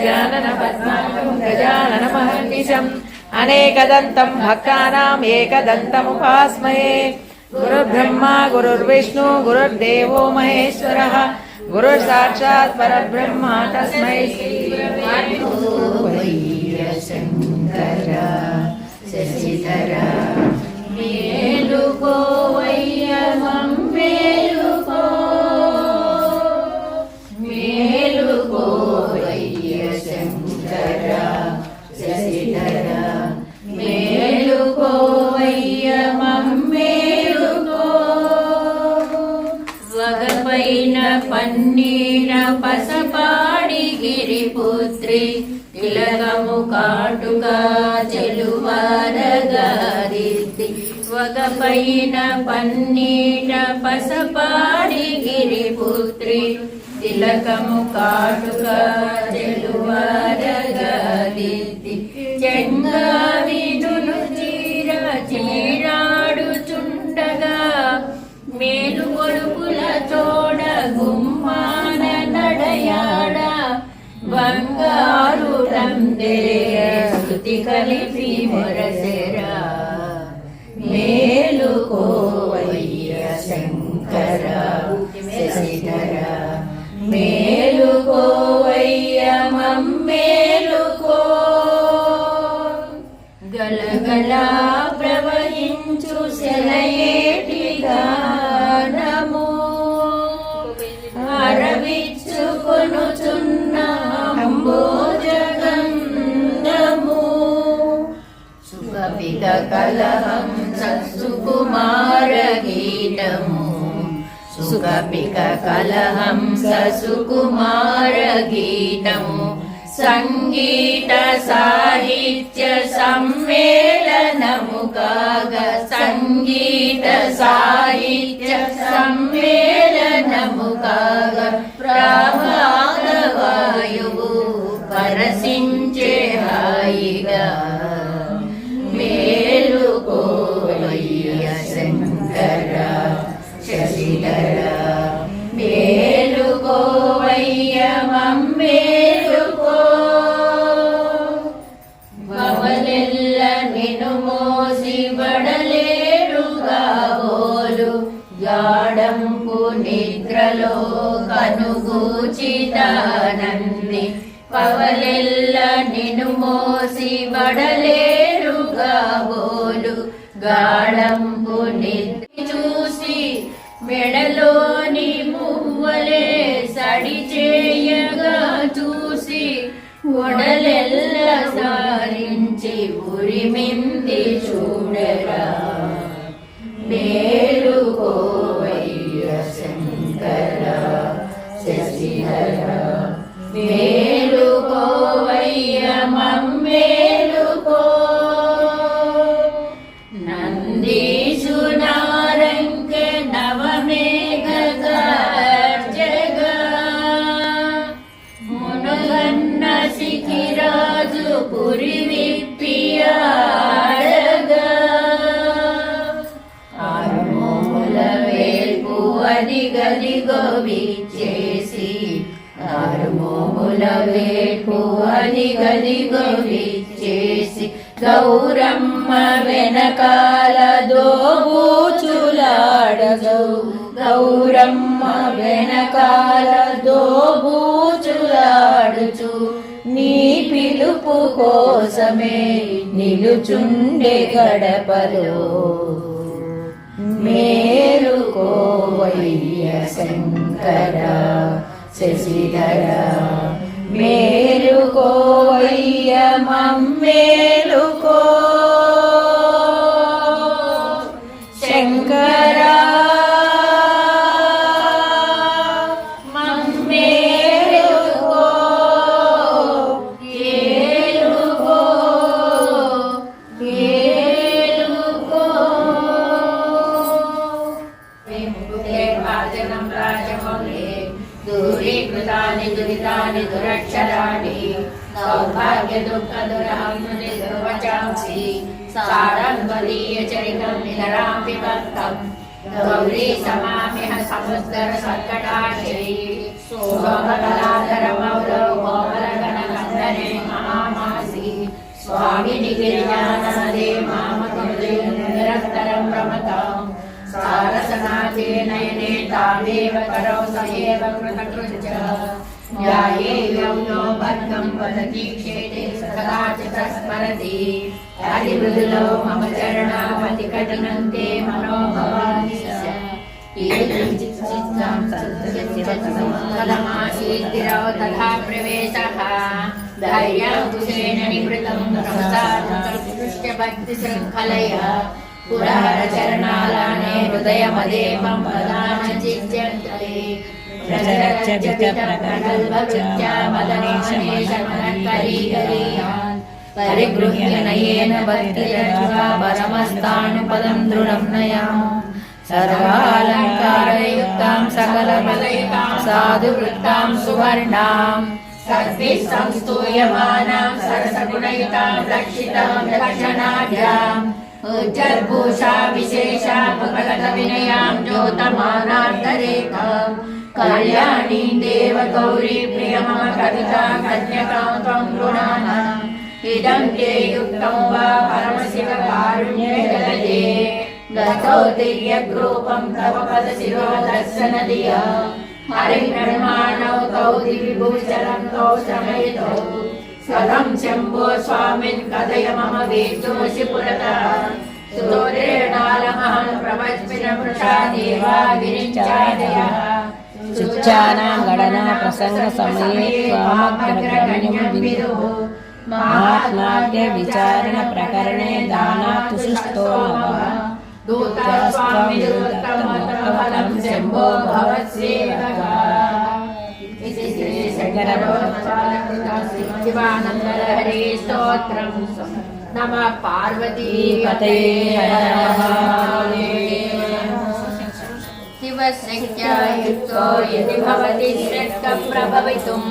गजानन पद्मार्कं गजाननमहर्निशम् अनेकदन्तं भक्तानाम् एकदन्तमुपास्महे। गुरुर्ब्रह्मा गुरुर्विष्णु गुरुर्देवो महेश्वरः गुरुर्साक्षात् परब्रह्म तस्मै श्री शंकर शशिधर मेलुको वैयमं मेलुको मेलुको वैय शंकर शशिधर मेलुको वैयमं मेलुको वगपैन पन्नीर पसपाडी गिरिपुत्री तिलकमु काटुका చెలువారగారిద్ది వగపైన పన్నీట పసపాడి గిరిపుత్రి తిలకము కాటుకా చెలువారగారిద్ది చెంగావిదును చీర చీరాడుచుండగా మేలు కొడుకుల చోడ గుమ్మాన నడయాడ బంగారు రందేయ స్తుతి కలిపి మొరసెరా మేలుకోవయ్య శంకర శశిధర మేలుకోవయ్య మమ్మేలుకో గలగలా ప్రవహించు సెలయేటి గానము అరవిచ్చుకొనుచున్న అంబోజగంధము సుఖపిక కలహం సత్సుకుమార గీతము సుఖపిక కలహం ససుకుమార గీతము సంగీత సాహిత్య సమ్మేళనము కాగా సంగీత సాహిత్య సమ్మేళనము కాగా ప్రాణవాయువు పరసించే హాయిగా మేలుకోవయ్య శంకర శశిధర మేలుకోవయ్య మమ్మేలుకో భవలెల్ల నిను మోసి బడలేరుగా బోలు గాడంపు నిద్రలో కనుగూచితానంది పవలెల్ల నిను మోసి బడలేరుగా బోలు గాడంపు నిద్ర చూసి మెడలోని మువ్వలే సడి చేయగా చూసి ఒడలెల్ల సారించి ఉరిమింది చూడరా మేలుకోవయ్య శంకర శశిధర మేలుకోవయ్య మమ్మేలుకో నందీశు నారంకె నవమేఘ గార్జగా మునుగన్న సికిరాజు పురి విప్పియాడగా ఆరుమూల వేల్పు అదిగదిగో విచ్చేసి ఆరుమూల వేల్పు అదిగదిగో విచ్చేసి గౌరమ్మ వెనకాల దోబూచులాడగౌ గౌరమ్మ వెనకాల దోబూచులాడుచు నీ పిలుపు కోసమే నిలుచుండే గడపలో మేలుకోవయ్య శంకర శశిధర మేలుకోవయ్య మమ్మేలుకో శంకర మమ్మేలుకో ఏలుకో ఏలుకో భాజనం రాజమౌళి దూరీకృతాని దురితాని దురక్షరాణి సౌభాగ్య దుఃఖ దురహంసి దుర్వచాంసి సారంగలీయ చరితం నిధరాంపి భక్తం గౌరీ సమామిహ సముద్ర సత్కటాశై శోభకళాధర మౌరౌ కోమలగణ కంద स्वामिनि गिरिजानादे मामकमृदयं निरन्तरं रमताम् सारसनाथे नयने तामेव करौ स एव कृतकृत्य न्यायेयं नो भद्रं वदति क्षेते सदा च तस्मरति हरिमृदुलो मम चरणावति कठिनं ते मनोभवानि कथमासीद्धिरौ तथा प्रवेशः धैर्यकुशेन निवृतं भक्तिशृङ्खलया पुरहरचरणालाने हृदयमदेवं वदान चित्यन्तरे परिगृह्य नयेन भक्तिरज्वा परमस्तानुपदं दृढं नयामः सर्वालङ्कारयुक्तां सकलबलयुक्तां साधुवृत्तां सुवर्णां सर्वैः संस्तूयमानां सरसगुणयुतां रक्षितां रक्षणाढ्याम् उज्जर्भूषा विशेषा भगवतविनयां ज्योतमानार्धरेखां कल्याणीं देवगौरी प्रियमम कविता कन्यकां त्वं गृणानाम् इदं ते युक्तं वा परमशिवकारुण्यजलदे गतौ तिर्यग्रूपं तव पदशिरो दर्शनधिया हरिब्रह्माणौ तौ दिविभूषणं तौ शमयितौ स्वधं शम्भो स्वामिन् कथय मम वेदोषि पुरतः सुतोरेणालमहं प्रवच्मिनमृषा देवा विरिञ्चादयः शुच्यानां गणना प्रसंग समये स्वामग्रगण्यं विदुः महात्माद्य विचारण प्रकरणे दानातुष्टो नवः दूतस्वामिदुत्तमफलं शम्भो भवत्सेवकः शिवानन्दलहरे स्तोत्रं नमः पार्वतीपतये शिवशक्त्या युक्तो यदि भवति श्रेष्ठप्रभवितुं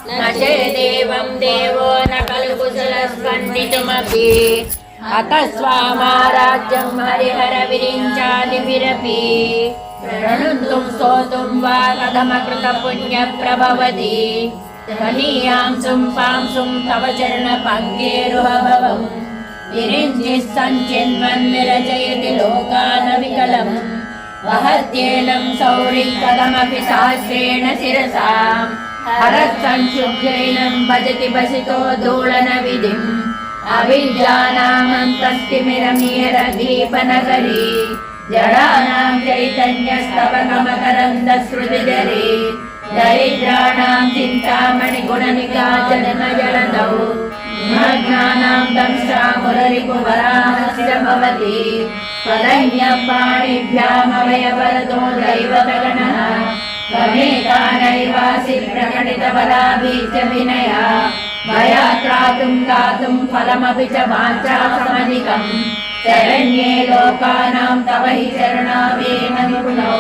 न चेदेवं देवो न खलु कुशलस्पन्दितुमपि अतः स्वामाराज्यं हरिहरविरिञ्चादिभिरपि प्रणुन्तुं स्तोतुं वा कथमकृतपुण्यप्रभवति धनीयां सुं तव चरणपङ्केरुहभवम् विरिञ्चिः सञ्चिन्वन्निरचयति लोकानविकलम् वहत्येनं सौरिं कथमपि सहस्रेण शिरसाम् हरत्संशुभ्यैनं भजति भसितो दोलनविधिम् अविद्यानामन्तस्तिमिरमीरदीपनगरी जडानां चैतन्यस्तवकमकरन्दश्रुतिजरी दरिद्राणां चिन्तामणिगुणनिका जलनजलदौ निमग्नानां दंशामुररिपुवराहस्य भवति त्वदन्यपाणिभ्यामभयवरदो दैवतगणः त्वमेकानैवासि प्रकटितबलाभीत्यभिनया मया त्रातुं गातुं फलमपि च वाञ्छासमधिकम् शरण्ये लोकानां तव हि चरणावेन विपुलौ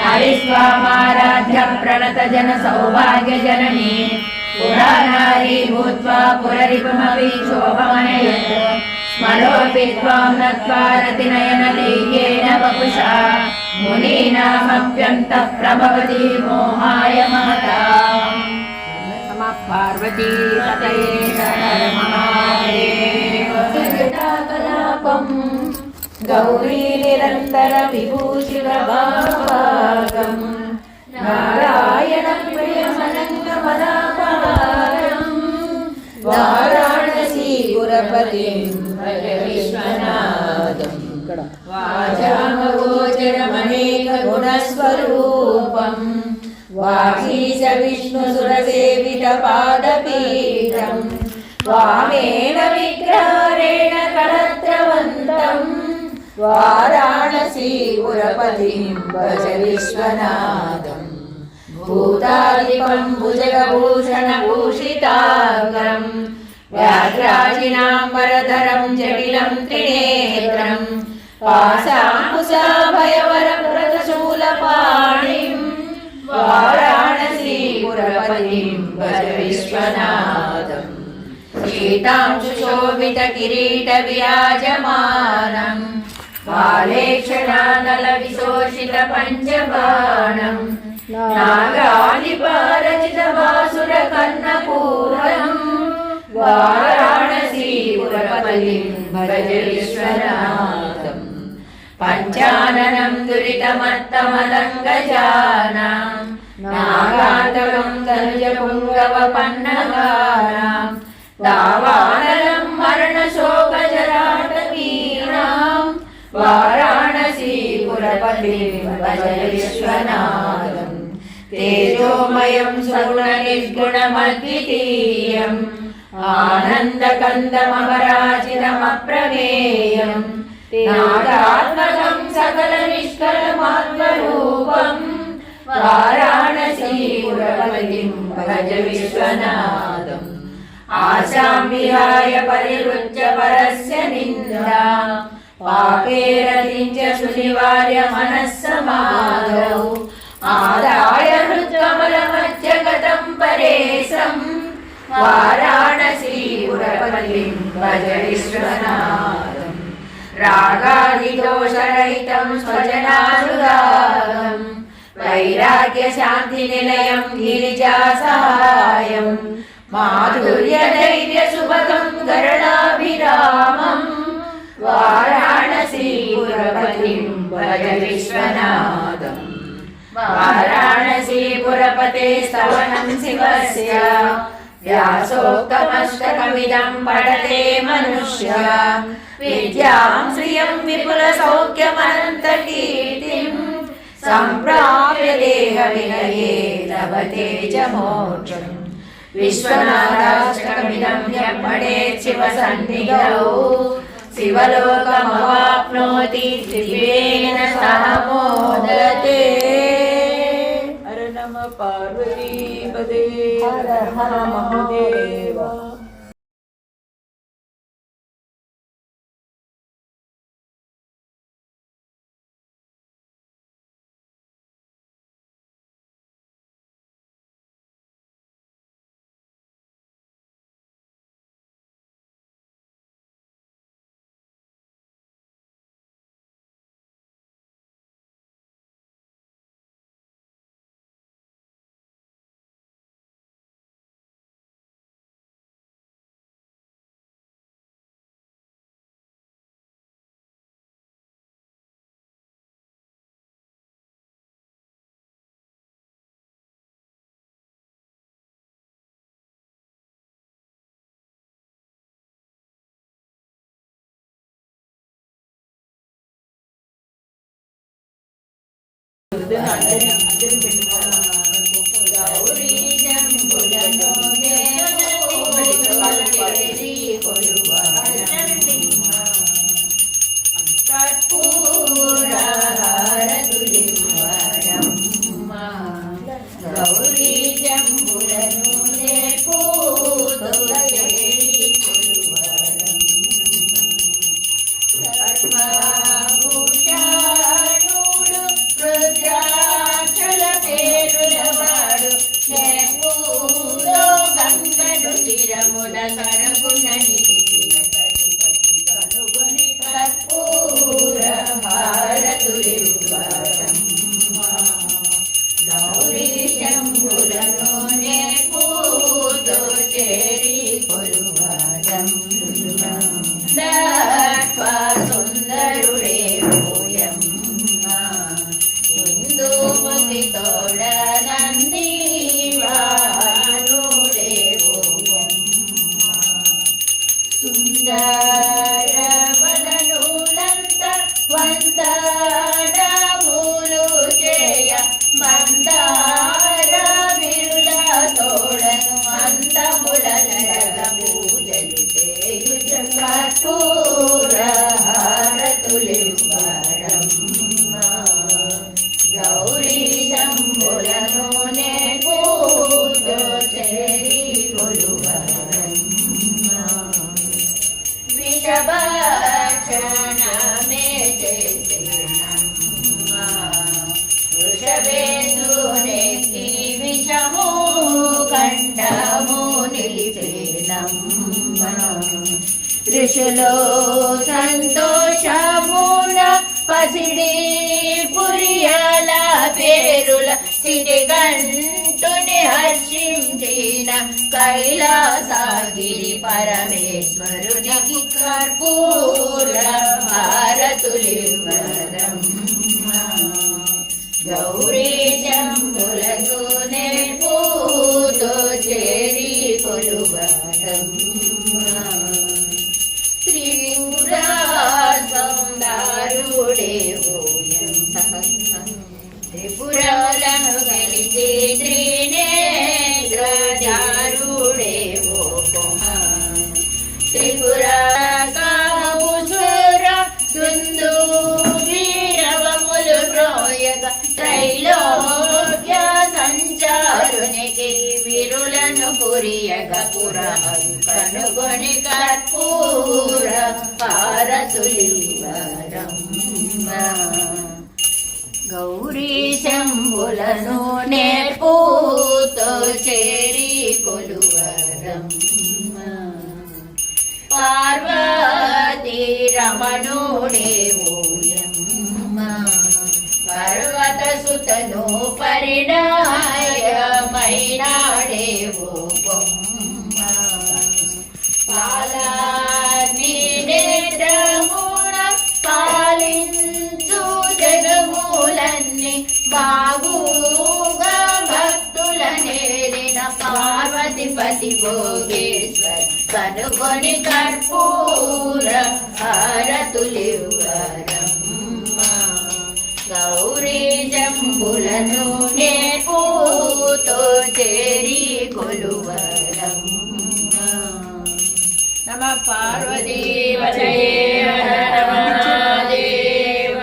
हरिस्वामाराध्य प्रणत जन सौभाग्य जननी पुराणारी भूत्वा पुररिपुमपि शोभमनयत् स्मरोऽपि त्वां नत्वा रतिनयनलेह्येन वपुषा मुनीनामप्यन्तः प्रभवति मोहाय महताम् नमः पार्वतीपतये हर महादेव कलापम् गौरी निरन्तर विभूषितभागम् नारायणं प्रियमनङ्गमनापहारम् वाराणसीपुरपतिं भज विश्वनाथम् वाचामगोचरमनेकगुणस्वरूपम् वागीश विष्णुसुरसेवितपादपीठम् वामेन विग्रहारेण कलत्रवन्तम् वाराणसीपुरपतिं भज विश्वनाथम् भूतादिपं भुजगभूषणभूषिताङ्गम् व्याघ्राजिनाम्बरधरं जटिलं त्रिनेत्रं पाशाङ्कुशाभयवरप्रतशूलपाणिं वाराणसीपुरपतिं भज विश्वनाथम् शीतांशुशोभितकिरीटविराजमानम् बालेक्षणानलविशोषितपञ्चबाणम् नागादिपारचितभासुरकर्णपूरम् वाराणसीपुरपतिं విశ్వనాథం పంచాననం దురితమత్తమదంగజానాం నాగాంతకం తనుజ పుంగవ పన్నగానాం దావానలం మరణశోకజరాటవీనాం వారాణసీపురపతిం భజ విశ్వనాథం తేజోమయం సగుణనిర్గుణమద్వితీయం ఆనందకందమపరాజితమప్రమేయం నాదాత్మకం సకలనిష్కలమాత్మరూపం వారాణసీపురపతిం భజ విశ్వనాథం ఆశాం విహాయ పరివృజ్య పరస్య నిందా పాపేరతించ సునివార్య మనస్సమాధౌ ఆదాయ హృత్కమలమధ్యగతం పరేశం వారాణసీపురపతిం భజ విశ్వనాథం రాగాదిదోషరహితం స్వజనానురాగం వైరాగ్య శాంతి నిలయం గిరిజాసహాయం మాధుర్య ధైర్య సుభగం గరుడాభిరామం వారాణసీపురపతిం భజ విశ్వనాథం వారాణసీపురపతే స్తవనం శివస్య వ్యాసోక్తమష్టకమిదం పఠతే మనుష్య విద్యాం శ్రియం విపుల సౌఖ్యమనంతకీర్తిం సంప్రాప్య దేహ వినయే లభతే చ మోక్షం విశ్వనాథాష్టకమిదం యం పఠేత్ శివ సన్నిధౌ శివలోకమవాప్నోతి దివ్యేన సహ మోదతే. హర నమ పార్వతీపదే హర హర మహాదేవ. ఋషులో సంతోషమున పసిడి పురియల పేరుల స్థితిగంటుని హర్షించిన కైలాసగిరి పరమేశ్వరునికి కర్పూర హారతులివ్వరమ్మ గౌరీ జంబులకు నేర్పుతో చేరి కొలువరమ్మ త్రిపురాసందారుడే ఓయం త్రిపురలను గెలిచి త్రినేత్రజారుడే ఓ త్రిపుర కాముసుర దుందు వీరవములు రోయగ త్రైలోక్య సంచారునికి విరులను పురియగ పురాలు కనుగొని కర్పూర హారతులివ్వరమ్మ గౌరీ శంభులను నేర్పుతో చేరి కొలువరమ్మ పార్వతీ రమణుడే ఓయమ్మ పర్వత సుతను పరిణాయమైనాడే ఓ బొమ్మ పాలని నేత్రమున పాలించు జగములన్నీ బాగుగా భక్తుల నేలిన పార్వతిపతి భోగేశ్వర్ కనుగొని కర్పూర హారతులివ్వరమ్మ గౌరీ జంబులను నేర్పుతో చేరి కొలువరమ్మ నమ పార్వతీ వజయే హర మహాదేవ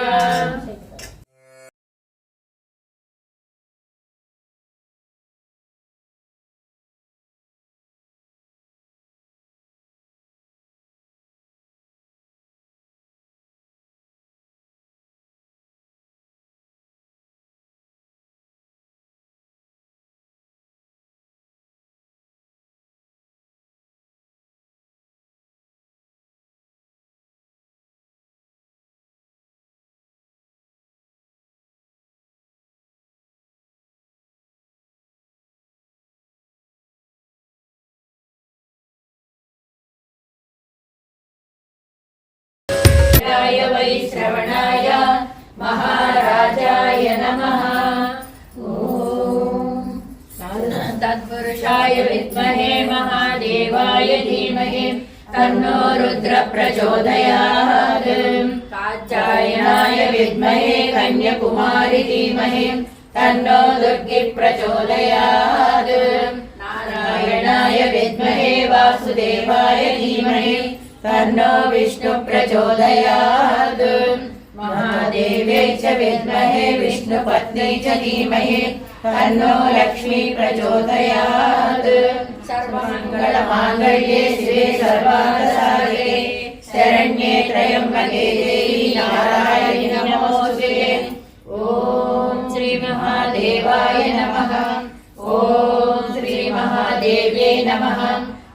వైశ్రవణాయ మహారాజాయ నమః ఓం తత్పురుషాయ విద్మహే మహాదేవాయ ధీమహి తన్నో రుద్ర ప్రచోదయాత్ కాత్యాయనాయ విద్మహే కన్యాకుమారి ధీమహి తన్నో దుర్గి ప్రచోదయాత్ నారాయణాయ విద్మహే వాసుదేవాయ ధీమహి तन्नो विष्णु प्रचोदयात् महादेव्यै च विद्महे विष्णुपत्न्यै च धीमहि तन्नो लक्ष्मी प्रचोदयात् सर्वमङ्गलमाङ्गल्ये शिवे सर्वार्थसाधके शरण्ये त्र्यम्बके देवी नारायणि नमोस्तुते ॐ श्री महादेवाय नमः ॐ श्री महादेव्यै नमः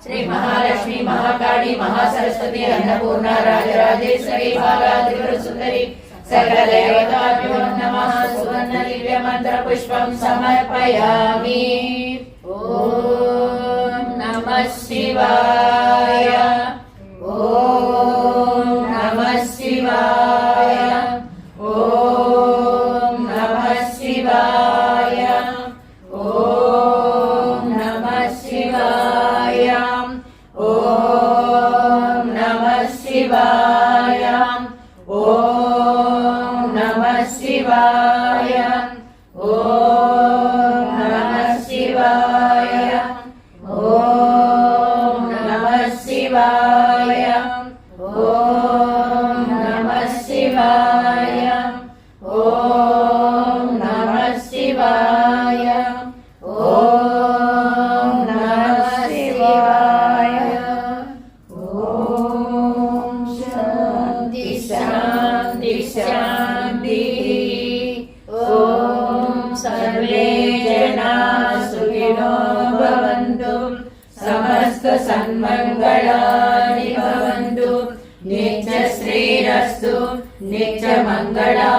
श्री महालक्ष्मी महाकाली महासरस्वती अन्नपूर्णा राजराजेश्वरी बाला त्रिपुर सुंदरी सकल देवताभ्यो नमः सुवर्ण दिव्य मंत्र पुष्पं समर्पयामि ओम नमः शिवाय ओम नमः शिवाय ओम नमः शिवाय ओम नमः शिवाय ओम नमः शिवाय ओम नमः शिवाय ओम नमः शिवाय ओम नमः शिवाय ओम नमः शिवाय ओम नमः शिवाय ओम नमः शिवाय ओम शांति शांति शांति ओम सर्वे जना सुखिनो भवन्तु समस्त सन्मंगलानि भवन्तु नित्य श्रीरस्तु नित्य मंगला